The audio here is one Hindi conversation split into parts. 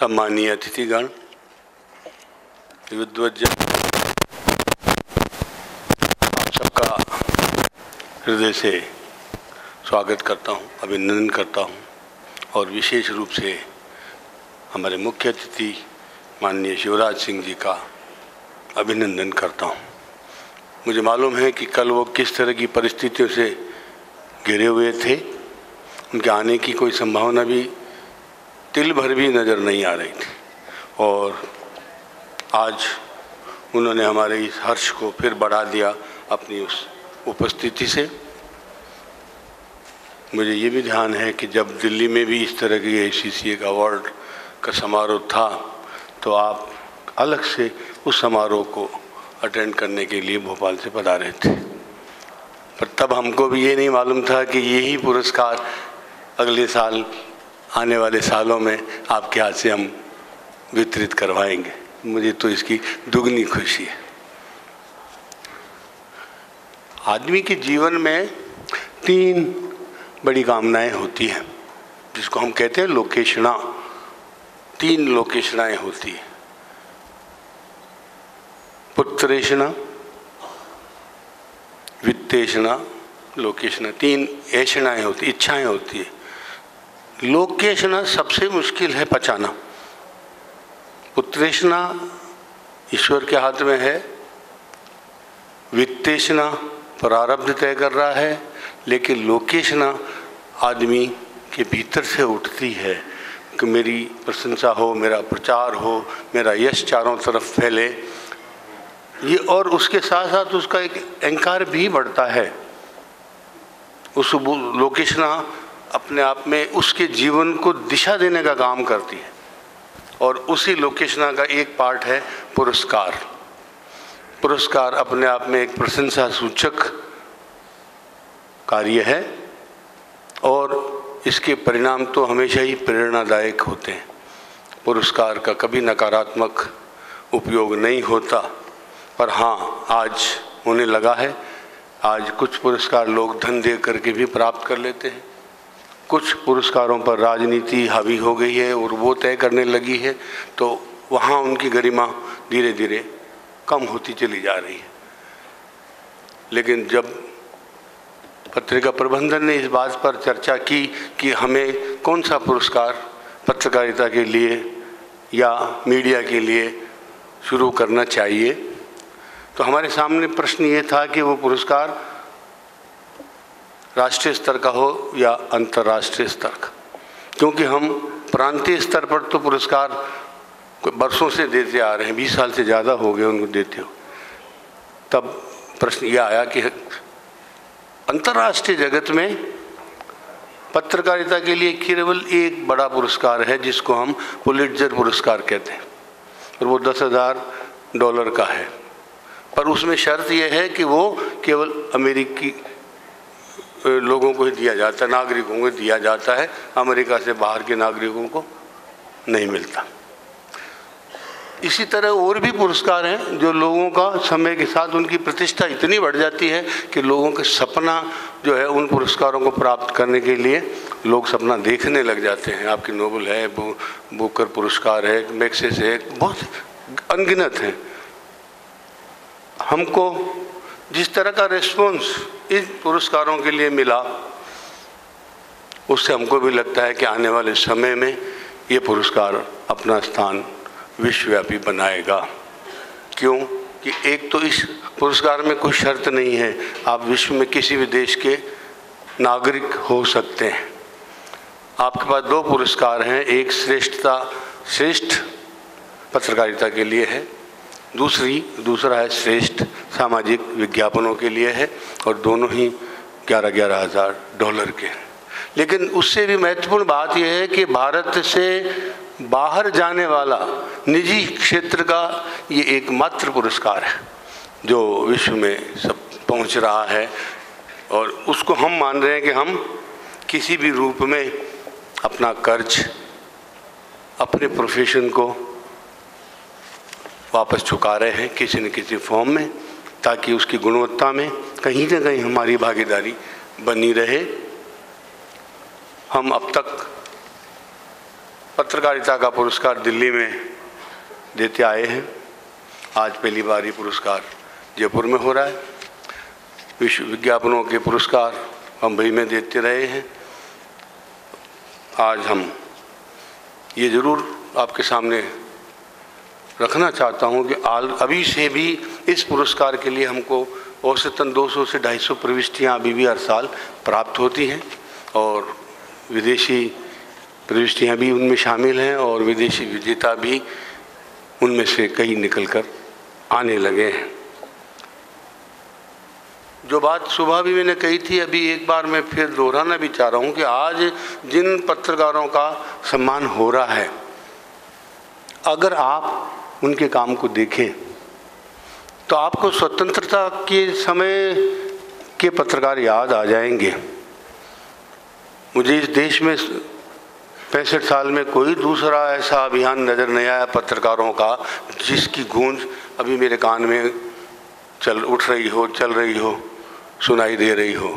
सम्मानीय अतिथिगण, विद्वज्जन, आप सबका हृदय से स्वागत करता हूं, अभिनंदन करता हूं और विशेष रूप से हमारे मुख्य अतिथि माननीय शिवराज सिंह जी का अभिनंदन करता हूं। मुझे मालूम है कि कल वो किस तरह की परिस्थितियों से घिरे हुए थे, उनके आने की कोई संभावना भी तिल भर भी नज़र नहीं आ रही थी और आज उन्होंने हमारे इस हर्ष को फिर बढ़ा दिया अपनी उस उपस्थिति से। मुझे ये भी ध्यान है कि जब दिल्ली में भी इस तरह की ACCA का अवार्ड का समारोह था तो आप अलग से उस समारोह को अटेंड करने के लिए भोपाल से पधारे थे, पर तब हमको भी ये नहीं मालूम था कि यही पुरस्कार अगले साल आने वाले सालों में आपके हाथ से हम वितरित करवाएंगे। मुझे तो इसकी दुगनी खुशी है। आदमी के जीवन में 3 बड़ी कामनाएं होती हैं, जिसको हम कहते हैं लोकेशना। 3 लोकेशनाएं होती हैं, पुत्रेशना, वित्तेशना, लोकेशना। 3 ऐशनाएं होती, इच्छाएं होती है। लोकेशना सबसे मुश्किल है पचाना। पुत्रेशना ईश्वर के हाथ में है, वित्तेशना प्रारब्ध तय कर रहा है, लेकिन लोकेशना आदमी के भीतर से उठती है कि मेरी प्रशंसा हो, मेरा प्रचार हो, मेरा यश चारों तरफ फैले। ये और उसके साथ साथ उसका एक अहंकार भी बढ़ता है। उस लोकेशना अपने आप में उसके जीवन को दिशा देने का काम करती है और उसी लोकेशना का एक पार्ट है पुरस्कार। पुरस्कार अपने आप में एक प्रशंसा सूचक कार्य है और इसके परिणाम तो हमेशा ही प्रेरणादायक होते हैं। पुरस्कार का कभी नकारात्मक उपयोग नहीं होता, पर हाँ, आज होने लगा है। आज कुछ पुरस्कार लोग धन दे करके भी प्राप्त कर लेते हैं, कुछ पुरस्कारों पर राजनीति हावी हो गई है और वो तय करने लगी है, तो वहाँ उनकी गरिमा धीरे धीरे कम होती चली जा रही है। लेकिन जब पत्रिका प्रबंधन ने इस बात पर चर्चा की कि हमें कौन सा पुरस्कार पत्रकारिता के लिए या मीडिया के लिए शुरू करना चाहिए, तो हमारे सामने प्रश्न ये था कि वो पुरस्कार राष्ट्रीय स्तर का हो या अंतर्राष्ट्रीय स्तर का। क्योंकि हम प्रांतीय स्तर पर तो पुरस्कार बरसों से देते आ रहे हैं, 20 साल से ज़्यादा हो गए उनको देते हो। तब प्रश्न यह आया कि अंतर्राष्ट्रीय जगत में पत्रकारिता के लिए केवल एक बड़ा पुरस्कार है, जिसको हम पुलिट्जर पुरस्कार कहते हैं, और वो $10,000 का है। पर उसमें शर्त यह है कि वो केवल अमेरिकी लोगों को ही दिया जाता है, नागरिकों को दिया जाता है, अमेरिका से बाहर के नागरिकों को नहीं मिलता। इसी तरह और भी पुरस्कार हैं जो लोगों का समय के साथ उनकी प्रतिष्ठा इतनी बढ़ जाती है कि लोगों का सपना जो है उन पुरस्कारों को प्राप्त करने के लिए लोग सपना देखने लग जाते हैं। आपकी नोबल है, बुकर पुरस्कार है, मैक्सेस है, बहुत अनगिनत हैं। हमको जिस तरह का रिस्पॉन्स इन पुरस्कारों के लिए मिला, उससे हमको भी लगता है कि आने वाले समय में ये पुरस्कार अपना स्थान विश्वव्यापी बनाएगा। क्यों कि एक तो इस पुरस्कार में कोई शर्त नहीं है, आप विश्व में किसी भी देश के नागरिक हो सकते हैं। आपके पास 2 पुरस्कार हैं, एक श्रेष्ठ पत्रकारिता के लिए है, दूसरा है श्रेष्ठ सामाजिक विज्ञापनों के लिए है, और दोनों ही $11,000 के हैं। लेकिन उससे भी महत्वपूर्ण बात यह है कि भारत से बाहर जाने वाला निजी क्षेत्र का ये एकमात्र पुरस्कार है जो विश्व में सब पहुंच रहा है, और उसको हम मान रहे हैं कि हम किसी भी रूप में अपना कर्ज, अपने प्रोफेशन को वापस चुका रहे हैं किसी न किसी फॉर्म में, ताकि उसकी गुणवत्ता में कहीं न कहीं हमारी भागीदारी बनी रहे। हम अब तक पत्रकारिता का पुरस्कार दिल्ली में देते आए हैं। आज पहली बार ये पुरस्कार जयपुर में हो रहा है। विश्व विज्ञापनों के पुरस्कार बम्बई में देते रहे हैं। आज हम ये ज़रूर आपके सामने रखना चाहता हूँ कि अभी से भी इस पुरस्कार के लिए हमको औसतन 200 से 250 प्रविष्टियाँ अभी भी हर साल प्राप्त होती हैं और विदेशी प्रविष्टियाँ भी उनमें शामिल हैं और विदेशी विजेता भी उनमें से कई निकल कर आने लगे हैं। जो बात सुबह भी मैंने कही थी, अभी एक बार मैं फिर दोहराना भी चाह रहा हूँ कि आज जिन पत्रकारों का सम्मान हो रहा है, अगर आप उनके काम को देखें तो आपको स्वतंत्रता के समय के पत्रकार याद आ जाएंगे। मुझे इस देश में 65 साल में कोई दूसरा ऐसा अभियान नज़र नहीं आया पत्रकारों का जिसकी गूंज अभी मेरे कान में उठ रही हो, चल रही हो, सुनाई दे रही हो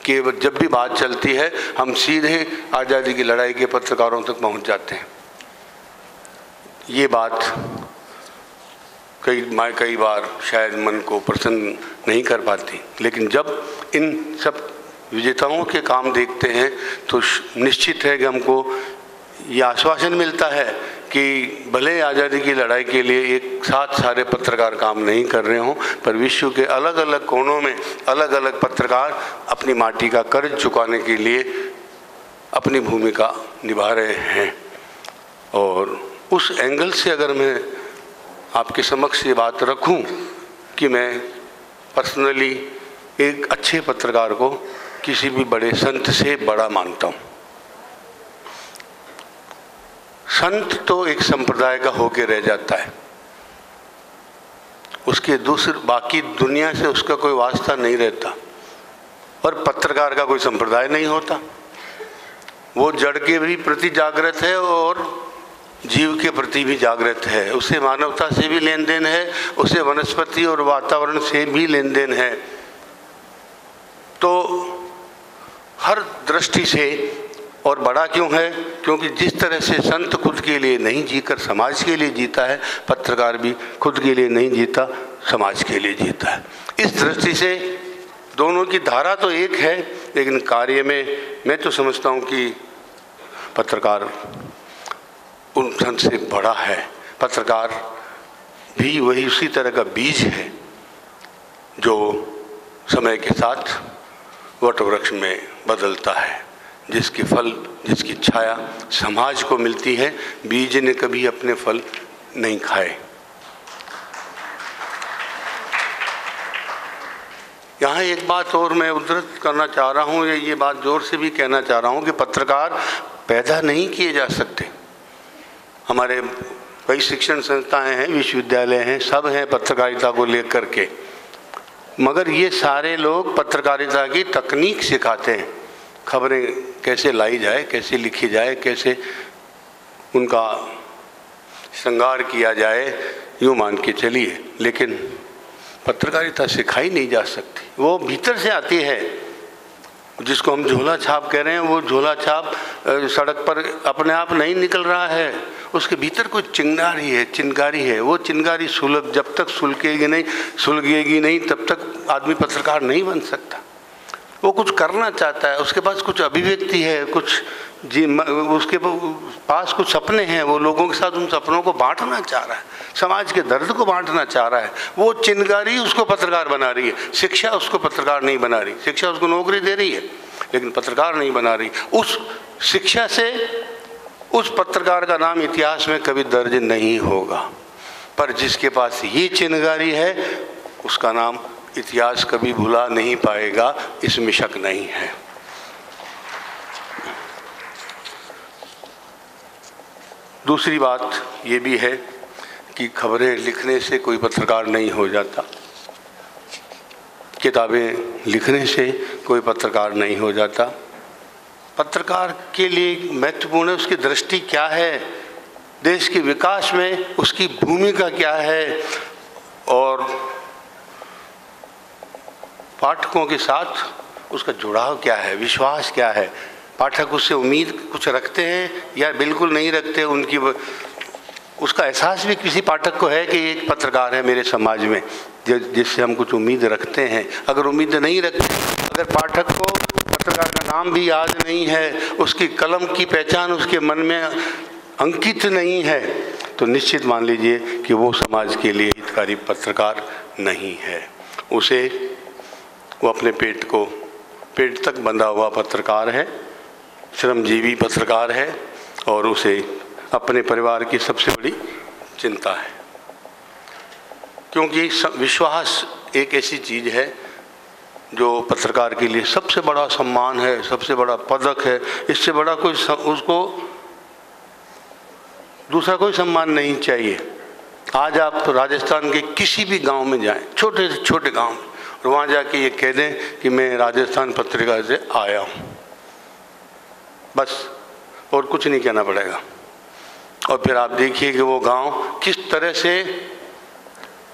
कि जब भी बात चलती है हम सीधे आज़ादी की लड़ाई के पत्रकारों तक पहुंच जाते हैं। ये बात कई बार शायद मन को प्रसन्न नहीं कर पाती, लेकिन जब इन सब विजेताओं के काम देखते हैं तो निश्चित है कि हमको ये आश्वासन मिलता है कि भले आज़ादी की लड़ाई के लिए एक साथ सारे पत्रकार काम नहीं कर रहे हों, पर विश्व के अलग अलग कोनों में अलग अलग पत्रकार अपनी माटी का कर्ज चुकाने के लिए अपनी भूमिका निभा रहे हैं। और उस एंगल से अगर मैं आपके समक्ष ये बात रखूं कि मैं पर्सनली एक अच्छे पत्रकार को किसी भी बड़े संत से बड़ा मानता हूँ। संत तो एक संप्रदाय का होके रह जाता है, उसके दूसरे बाकी दुनिया से उसका कोई वास्ता नहीं रहता। और पत्रकार का कोई संप्रदाय नहीं होता, वो जड़ के भी प्रति जागृत है और जीव के प्रति भी जागृत है। उसे मानवता से भी लेन देन है, उसे वनस्पति और वातावरण से भी लेन देन है। तो हर दृष्टि से और बड़ा क्यों है? क्योंकि जिस तरह से संत खुद के लिए नहीं जीकर समाज के लिए जीता है, पत्रकार भी खुद के लिए नहीं जीता, समाज के लिए जीता है। इस दृष्टि से दोनों की धारा तो एक है, लेकिन कार्य में मैं तो समझता हूँ कि पत्रकार उन संत से बड़ा है। पत्रकार भी वही उसी तरह का बीज है जो समय के साथ वट वृक्ष में बदलता है, जिसके फल, जिसकी छाया समाज को मिलती है। बीज ने कभी अपने फल नहीं खाए। यहाँ एक बात और मैं उद्धृत करना चाह रहा हूँ, ये बात जोर से भी कहना चाह रहा हूँ कि पत्रकार पैदा नहीं किए जा सकते। हमारे कई शिक्षण संस्थाएं हैं, विश्वविद्यालय हैं, सब हैं पत्रकारिता को लेकर के, मगर ये सारे लोग पत्रकारिता की तकनीक सिखाते हैं। खबरें कैसे लाई जाए, कैसे लिखी जाए, कैसे उनका श्रृंगार किया जाए, यूँ मान के चलिए। लेकिन पत्रकारिता सिखाई नहीं जा सकती, वो भीतर से आती है। जिसको हम झोला छाप कह रहे हैं, वो झोला छाप सड़क पर अपने आप नहीं निकल रहा है, उसके भीतर कोई चिंगारी है, चिंगारी है। वो चिंगारी जब तक सुलगेगी नहीं तब तक आदमी पत्रकार नहीं बन सकता। वो कुछ करना चाहता है, उसके पास कुछ अभिव्यक्ति है, उसके पास कुछ सपने हैं, वो लोगों के साथ उन सपनों को बांटना चाह रहा है, समाज के दर्द को बांटना चाह रहा है। वो चिंगारी उसको पत्रकार बना रही है, शिक्षा उसको पत्रकार नहीं बना रही। शिक्षा उसको नौकरी दे रही है लेकिन पत्रकार नहीं बना रही। उस शिक्षा से उस पत्रकार का नाम इतिहास में कभी दर्ज नहीं होगा, पर जिसके पास ये चिंगारी है उसका नाम इतिहास कभी भुला नहीं पाएगा, इसमें शक नहीं है। दूसरी बात ये भी है कि खबरें लिखने से कोई पत्रकार नहीं हो जाता, किताबें लिखने से कोई पत्रकार नहीं हो जाता। पत्रकार के लिए महत्वपूर्ण है उसकी दृष्टि क्या है, देश के विकास में उसकी भूमिका क्या है और पाठकों के साथ उसका जुड़ाव क्या है, विश्वास क्या है। पाठक उससे उम्मीद कुछ रखते हैं या बिल्कुल नहीं रखते, उनकी उसका एहसास भी किसी पाठक को है कि एक पत्रकार है मेरे समाज में जिससे हम कुछ उम्मीद रखते हैं। अगर उम्मीद नहीं रखते, अगर पाठक को पत्रकार का नाम भी याद नहीं है, उसकी कलम की पहचान उसके मन में अंकित नहीं है, तो निश्चित मान लीजिए कि वो समाज के लिए हितकारी पत्रकार नहीं है। वो अपने पेट तक बंधा हुआ पत्रकार है, श्रमजीवी पत्रकार है, और उसे अपने परिवार की सबसे बड़ी चिंता है। क्योंकि विश्वास एक ऐसी चीज़ है जो पत्रकार के लिए सबसे बड़ा सम्मान है, सबसे बड़ा पदक है। इससे बड़ा कोई उसको दूसरा कोई सम्मान नहीं चाहिए। आज आप राजस्थान के किसी भी गांव में जाएं, छोटे से छोटे गांव में, और वहाँ जाके ये कह दें कि मैं राजस्थान पत्रिका से आया हूँ, बस, और कुछ नहीं कहना पड़ेगा। और फिर आप देखिए कि वो गांव किस तरह से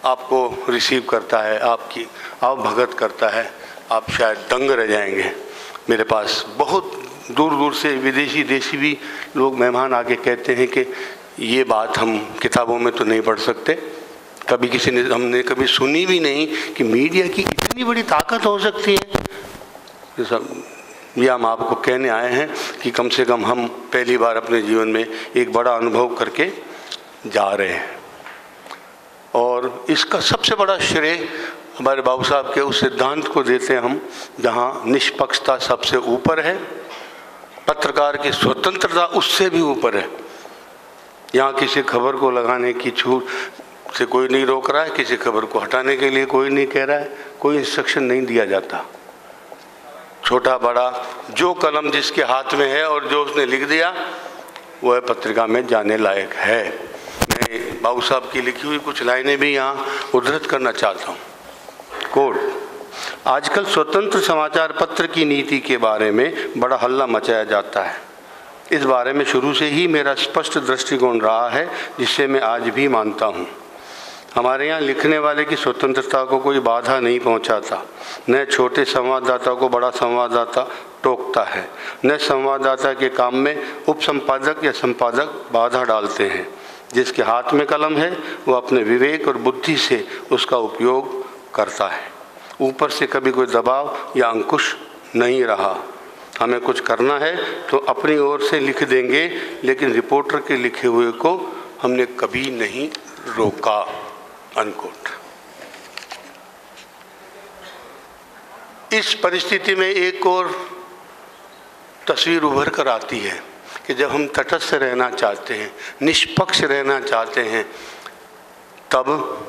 आपको रिसीव करता है, आपकी आवभगत करता है, आप शायद दंग रह जाएंगे। मेरे पास बहुत दूर दूर से विदेशी देशी भी लोग मेहमान आके कहते हैं कि ये बात हम किताबों में तो नहीं पढ़ सकते, कभी हमने कभी सुनी भी नहीं कि मीडिया की इतनी बड़ी ताकत हो सकती है। ये हम आपको कहने आए हैं कि कम से कम हम पहली बार अपने जीवन में एक बड़ा अनुभव करके जा रहे हैं। और इसका सबसे बड़ा श्रेय हमारे बाबू साहब के उस सिद्धांत को देते हैं हम, जहाँ निष्पक्षता सबसे ऊपर है, पत्रकार की स्वतंत्रता उससे भी ऊपर है। यहाँ किसी खबर को लगाने की छूट से कोई नहीं रोक रहा है, किसी खबर को हटाने के लिए कोई नहीं कह रहा है, कोई इंस्ट्रक्शन नहीं दिया जाता। छोटा बड़ा जो कलम जिसके हाथ में है और जो उसने लिख दिया वह पत्रिका में जाने लायक है। मैं बाबू साहब की लिखी हुई कुछ लाइनें भी यहाँ उद्धृत करना चाहता हूँ। कोट: आजकल स्वतंत्र समाचार पत्र की नीति के बारे में बड़ा हल्ला मचाया जाता है। इस बारे में शुरू से ही मेरा स्पष्ट दृष्टिकोण रहा है, जिससे मैं आज भी मानता हूँ। हमारे यहाँ लिखने वाले की स्वतंत्रता को कोई बाधा नहीं पहुँचाता। न छोटे संवाददाता को बड़ा संवाददाता टोकता है, न संवाददाता के काम में उपसंपादक या संपादक बाधा डालते हैं। जिसके हाथ में कलम है वो अपने विवेक और बुद्धि से उसका उपयोग करता है। ऊपर से कभी कोई दबाव या अंकुश नहीं रहा। हमें कुछ करना है तो अपनी ओर से लिख देंगे, लेकिन रिपोर्टर के लिखे हुए को हमने कभी नहीं रोका। अनकोट। इस परिस्थिति में एक और तस्वीर उभर कर आती है कि जब हम तटस्थ रहना चाहते हैं, निष्पक्ष रहना चाहते हैं, तब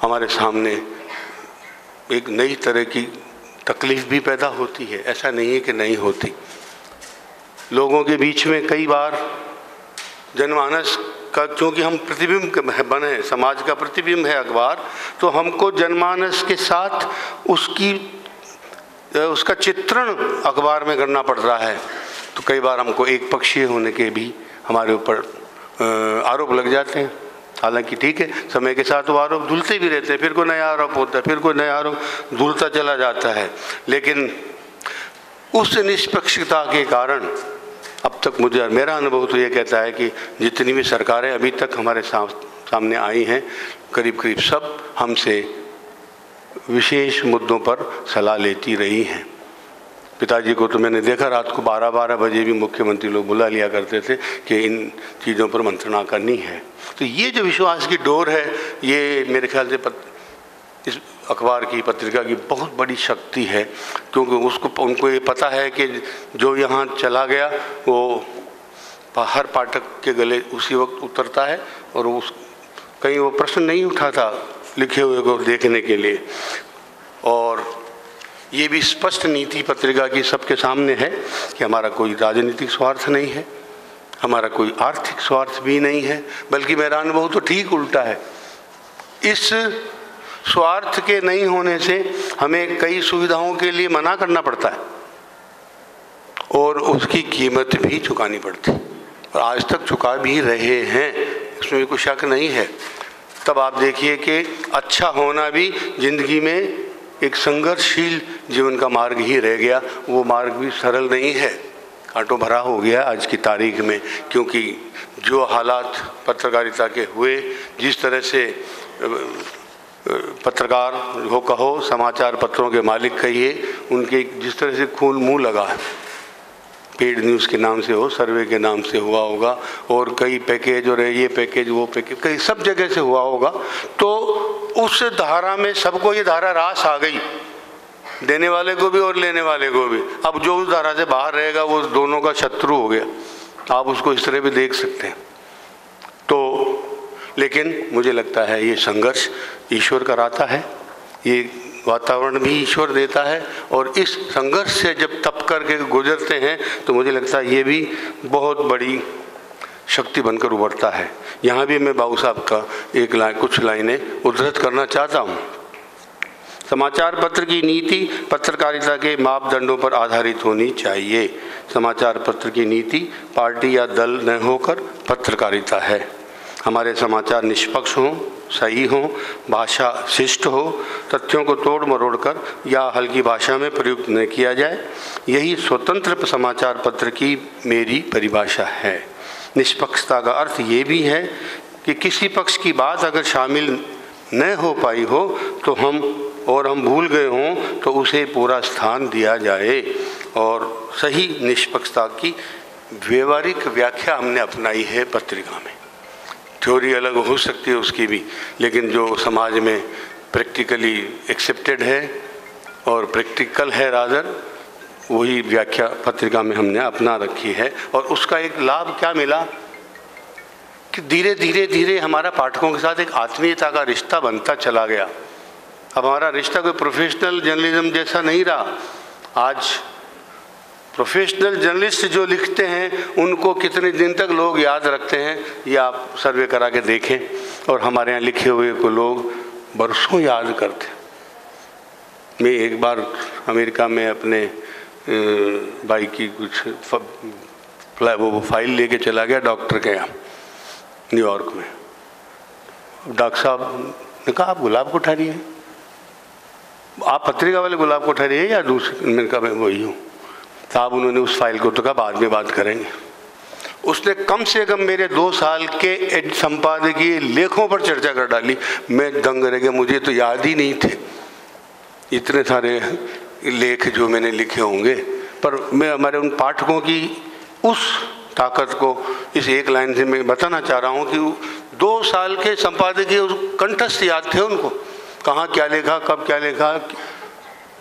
हमारे सामने एक नई तरह की तकलीफ भी पैदा होती है। ऐसा नहीं है कि नहीं होती। लोगों के बीच में कई बार जनमानस का, क्योंकि हम प्रतिबिंब बने, समाज का प्रतिबिंब है अखबार, तो हमको जनमानस के साथ उसका चित्रण अखबार में करना पड़ रहा है। तो कई बार हमको एक पक्षीय होने के भी हमारे ऊपर आरोप लग जाते हैं। हालांकि ठीक है, समय के साथ वो आरोप धुलते भी रहते हैं, फिर कोई नया आरोप होता है, फिर कोई नया आरोप धुलता चला जाता है। लेकिन उस निष्पक्षता के कारण अब तक मेरा अनुभव तो ये कहता है कि जितनी भी सरकारें अभी तक हमारे सामने आई हैं, करीब करीब सब हमसे विशेष मुद्दों पर सलाह लेती रही हैं। पिताजी को तो मैंने देखा रात को 12-12 बजे भी मुख्यमंत्री लोग बुला लिया करते थे कि इन चीज़ों पर मंत्रणा करनी है। तो ये जो विश्वास की डोर है, ये मेरे ख्याल से इस अखबार की, पत्रिका की बहुत बड़ी शक्ति है। क्योंकि उनको ये पता है कि जो यहाँ चला गया वो हर पाठक के गले उसी वक्त उतरता है, और कहीं वो प्रश्न नहीं उठाता लिखे हुए को देखने के लिए। और ये भी स्पष्ट नीति पत्रिका की सबके सामने है कि हमारा कोई राजनीतिक स्वार्थ नहीं है, हमारा कोई आर्थिक स्वार्थ भी नहीं है, बल्कि मेरा अनुभव तो ठीक उल्टा है। इस स्वार्थ के नहीं होने से हमें कई सुविधाओं के लिए मना करना पड़ता है और उसकी कीमत भी चुकानी पड़ती है, और आज तक चुका भी रहे हैं, इसमें भी कोई शक नहीं है। तब आप देखिए कि अच्छा होना भी जिंदगी में एक संघर्षशील जीवन का मार्ग ही रह गया। वो मार्ग भी सरल नहीं है, कांटों भरा हो गया आज की तारीख में, क्योंकि जो हालात पत्रकारिता के हुए, जिस तरह से पत्रकार हो कहो, समाचार पत्रों के मालिक कहिए, उनके जिस तरह से खून मुँह लगा है, पेड न्यूज़ के नाम से हो, सर्वे के नाम से हुआ होगा, और कई पैकेज और ये पैकेज वो पैकेज कई सब जगह से हुआ होगा। तो उस धारा में सबको ये धारा रास आ गई, देने वाले को भी और लेने वाले को भी। अब जो उस धारा से बाहर रहेगा वो दोनों का शत्रु हो गया। आप उसको इस तरह भी देख सकते हैं। तो लेकिन मुझे लगता है ये संघर्ष ईश्वर कराता है, ये वातावरण भी ईश्वर देता है, और इस संघर्ष से जब तप करके गुजरते हैं तो मुझे लगता है ये भी बहुत बड़ी शक्ति बनकर उभरता है। यहाँ भी मैं बाबू साहब का कुछ लाइनें उद्धृत करना चाहता हूँ। समाचार पत्र की नीति पत्रकारिता के मापदंडों पर आधारित होनी चाहिए। समाचार पत्र की नीति पार्टी या दल न होकर पत्रकारिता है। हमारे समाचार निष्पक्ष हों, सही हों, भाषा शिष्ट हो, तथ्यों को तोड़ मरोड़ कर या हल्की भाषा में प्रयुक्त न किया जाए। यही स्वतंत्र समाचार पत्र की मेरी परिभाषा है। निष्पक्षता का अर्थ ये भी है कि किसी पक्ष की बात अगर शामिल न हो पाई हो तो हम भूल गए हों तो उसे पूरा स्थान दिया जाए। और सही निष्पक्षता की व्यवहारिक व्याख्या हमने अपनाई है पत्रिका में। थ्योरी अलग हो सकती है उसकी भी, लेकिन जो समाज में प्रैक्टिकली एक्सेप्टेड है और प्रैक्टिकल है रादर, वही व्याख्या पत्रिका में हमने अपना रखी है। और उसका एक लाभ क्या मिला कि धीरे धीरे हमारा पाठकों के साथ एक आत्मीयता का रिश्ता बनता चला गया। अब हमारा रिश्ता कोई प्रोफेशनल जर्नलिज्म जैसा नहीं रहा। आज प्रोफेशनल जर्नलिस्ट जो लिखते हैं उनको कितने दिन तक लोग याद रखते हैं, ये आप सर्वे करा के देखें। और हमारे यहाँ लिखे हुए को लोग बरसों याद करते हैं। मैं एक बार अमेरिका में अपने भाई की कुछ वो फाइल लेके चला गया डॉक्टर के यहाँ न्यूयॉर्क में। डॉक्टर साहब ने कहा, आप गुलाब कोठारी हैं? आप पत्रिका वाले गुलाब कोठारी है या दूसरे? मैंने कहा मैं वही हूँ। साहब उन्होंने उस फाइल को तो कहा बाद में बात करेंगे। उसने कम से कम मेरे 2 साल के संपादकीय लेखों पर चर्चा कर डाली। मैं दंग रह गया, मुझे तो याद ही नहीं थे इतने सारे लेख जो मैंने लिखे होंगे। पर मैं हमारे उन पाठकों की उस ताकत को इस एक लाइन से मैं बताना चाह रहा हूँ कि 2 साल के संपादकीय कंठस्थ याद थे उनको, कहाँ क्या लिखा, कब क्या लिखा।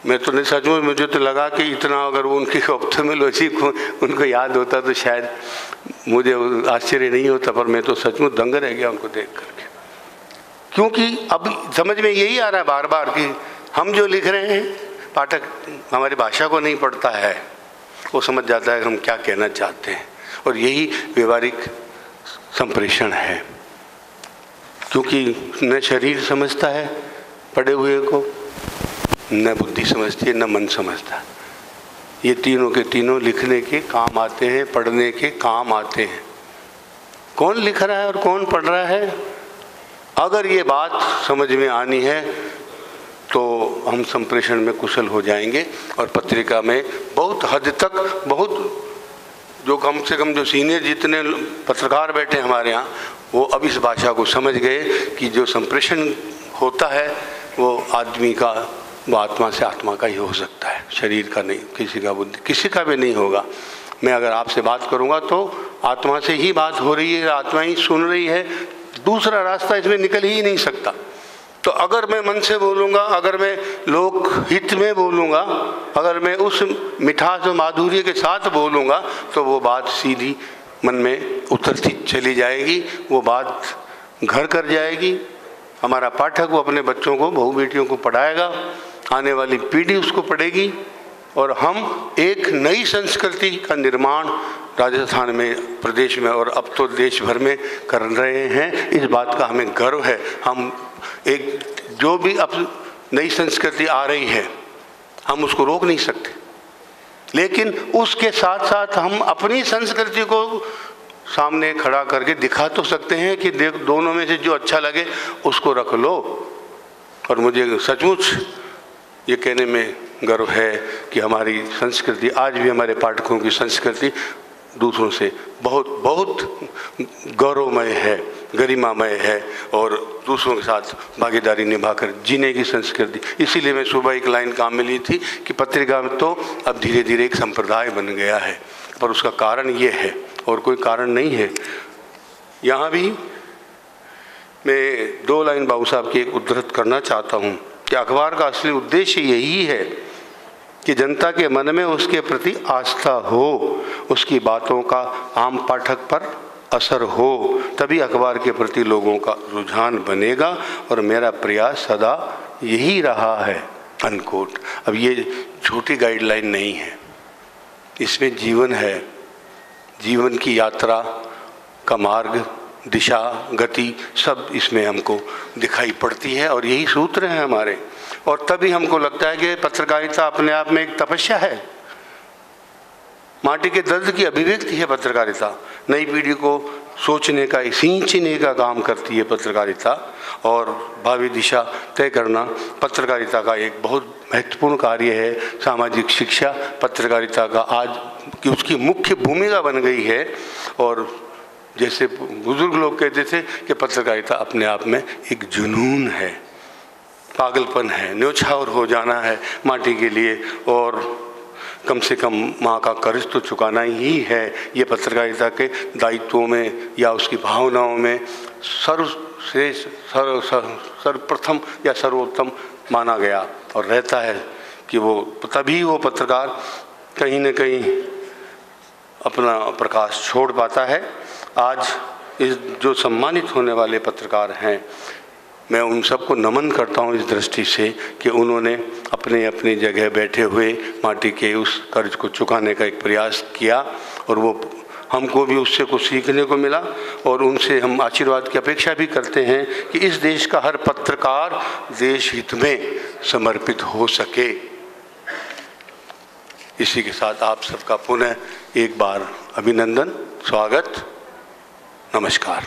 मैं तो नहीं, सच में मुझे तो लगा कि इतना अगर वो उनकी ऑप्थेमोलॉजी को उनको याद होता तो शायद मुझे आश्चर्य नहीं होता। पर मैं तो सचमुच दंग रह गया उनको देख करके, क्योंकि अब समझ में यही आ रहा है बार बार कि हम जो लिख रहे हैं, पाठक हमारी भाषा को नहीं पढ़ता है, वो समझ जाता है कि हम क्या कहना चाहते हैं। और यही व्यवहारिक संप्रेषण है, क्योंकि न शरीर समझता है पढ़े हुए को, न बुद्धि समझती है, न मन समझता। ये तीनों के तीनों लिखने के काम आते हैं, पढ़ने के काम आते हैं। कौन लिख रहा है और कौन पढ़ रहा है, अगर ये बात समझ में आनी है तो हम संप्रेषण में कुशल हो जाएंगे। और पत्रिका में बहुत हद तक, बहुत जो कम से कम जो सीनियर जितने पत्रकार बैठे हमारे यहाँ, वो अब इस भाषा को समझ गए कि जो संप्रेषण होता है वो आदमी का, वो आत्मा से आत्मा का ही हो सकता है, शरीर का नहीं, किसी का बुद्धि किसी का भी नहीं होगा। मैं अगर आपसे बात करूंगा तो आत्मा से ही बात हो रही है, आत्मा ही सुन रही है, दूसरा रास्ता इसमें निकल ही नहीं सकता। तो अगर मैं मन से बोलूँगा, अगर मैं लोक हित में बोलूँगा, अगर मैं उस मिठास और माधुर्य के साथ बोलूँगा तो वो बात सीधी मन में उतरती चली जाएगी, वो बात घर कर जाएगी। हमारा पाठक वो अपने बच्चों को, बहू बेटियों को पढ़ाएगा, आने वाली पीढ़ी उसको पढ़ेगी, और हम एक नई संस्कृति का निर्माण राजस्थान में, प्रदेश में और अब तो देश भर में कर रहे हैं। इस बात का हमें गर्व है। हम एक जो भी अब नई संस्कृति आ रही है हम उसको रोक नहीं सकते, लेकिन उसके साथ साथ हम अपनी संस्कृति को सामने खड़ा करके दिखा तो सकते हैं कि देख, दोनों में से जो अच्छा लगे उसको रख लो। और मुझे सचमुच ये कहने में गर्व है कि हमारी संस्कृति आज भी, हमारे पाठकों की संस्कृति दूसरों से बहुत बहुत गौरवमय है, गरिमामय है और दूसरों के साथ भागीदारी निभाकर जीने की संस्कृति। इसीलिए मैं सुबह एक लाइन काम में ली थी कि पत्रिका में तो अब धीरे धीरे एक संप्रदाय बन गया है, पर उसका कारण ये है और कोई कारण नहीं है। यहाँ भी मैं 2 लाइन बाबू साहब की एक उद्धृत करना चाहता हूँ कि अखबार का असली उद्देश्य यही है कि जनता के मन में उसके प्रति आस्था हो, उसकी बातों का आम पाठक पर असर हो, तभी अखबार के प्रति लोगों का रुझान बनेगा और मेरा प्रयास सदा यही रहा है, अनकोट। अब ये छोटी गाइडलाइन नहीं है, इसमें जीवन है, जीवन की यात्रा का मार्ग, दिशा, गति सब इसमें हमको दिखाई पड़ती है और यही सूत्र हैं हमारे। और तभी हमको लगता है कि पत्रकारिता अपने आप में एक तपस्या है, माटी के दर्द की अभिव्यक्ति है पत्रकारिता। नई पीढ़ी को सोचने का, सींचने का काम करती है पत्रकारिता और भावी दिशा तय करना पत्रकारिता का एक बहुत महत्वपूर्ण कार्य है। सामाजिक शिक्षा पत्रकारिता का आज की उसकी मुख्य भूमिका बन गई है और जैसे बुजुर्ग लोग कहते थे कि पत्रकारिता अपने आप में एक जुनून है, पागलपन है, न्योछावर हो जाना है माटी के लिए और कम से कम माँ का कर्ज तो चुकाना ही है। ये पत्रकारिता के दायित्वों में या उसकी भावनाओं में सर्वश्रेष्ठ, सर्वप्रथम या सर्वोत्तम माना गया और रहता है कि वो तभी वो पत्रकार कहीं न कहीं अपना प्रकाश छोड़ पाता है। आज इस जो सम्मानित होने वाले पत्रकार हैं, मैं उन सबको नमन करता हूं इस दृष्टि से कि उन्होंने अपने अपनी जगह बैठे हुए माटी के उस कर्ज को चुकाने का एक प्रयास किया और वो हमको भी उससे कुछ सीखने को मिला और उनसे हम आशीर्वाद की अपेक्षा भी करते हैं कि इस देश का हर पत्रकार देश हित में समर्पित हो सके। इसी के साथ आप सबका पुनः एक बार अभिनंदन, स्वागत, नमस्कार।